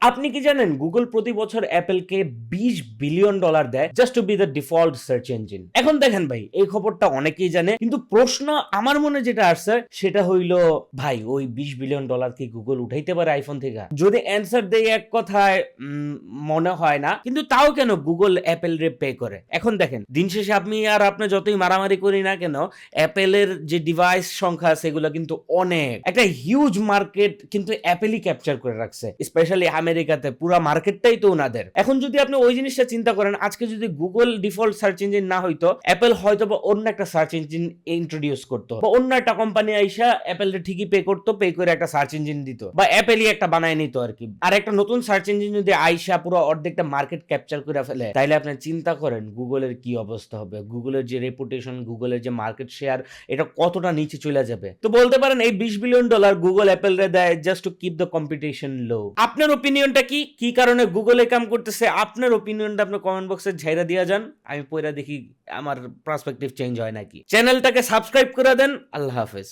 আপনি কি জানেন গুগল প্রতি বছর অ্যাপেলকে $20 বিলিয়ন দেয় just to be the default search engine? এখন দেখেন ভাই, এই খবরটা অনেকেই জানে, কিন্তু প্রশ্ন আমার মনে যেটা আসছে সেটা হইল, ভাই ওই $20 বিলিয়ন কি গুগল উঠাইতে পারে আইফোন থেকে? যদি অ্যান্সার দেই এক কথায় মনে হয় না, কিন্তু তাও কেন গুগল অ্যাপেল রে পে করে? এখন দেখেন, দিন শেষে আপনি আর আপনি যতই মারামারি করি না কেন, অ্যাপেলের যে ডিভাইস সংখ্যা সেগুলো কিন্তু অনেক একটা হিউজ মার্কেট কিন্তু অ্যাপেলই ক্যাপচার করে রাখছে, স্পেশালি আমেরিকাতে পুরা মার্কেটটাই তো ওনাদের। এখন যদি আপনি ওই জিনিসটা চিন্তা করেন, আজকে যদি গুগল ডিফল্ট সার্চ ইঞ্জিন না হইতো, অ্যাপেল হয়তো বা অন্য একটা সার্চ ইঞ্জিন ইন্ট্রোডিউস করতো, বা অন্য একটা কোম্পানি আইসা অ্যাপেলটা ঠিকই পে করতো, পে করে একটা সার্চ ইঞ্জিন দিত, বা অ্যাপেলই একটা বানায় নিত আর কি। আর একটা নতুন সার্চ ইঞ্জিন যদি আইসা পুরো অর্ধেকটা মার্কেট ক্যাপচার করে ফেলে, তাইলে আপনি চিন্তা করেন গুগলের কি অবস্থা হবে, গুগলের যে রেপুটেশন, গুগলের যে মার্কেট শেয়ার, এটা কতটা নিচে চলে যাবে। তো বলতে পারেন এই $20 বিলিয়ন গুগল অ্যাপেল রে দেয় just to keep the competition low. আপনার ওপিনিয়নটা কি কি কারণে গুগল এই কাম করতেছে? আপনার ওপিনিয়নটা আপনি কমেন্ট বক্সে ঝাইরা দিয়া যান, আমি পয়রা দেখি আমার পার্সপেক্টিভ চেঞ্জ হয় নাকি। চ্যানেলটাকে সাবস্ক্রাইব করে দেন। আল্লাহ হাফেজ।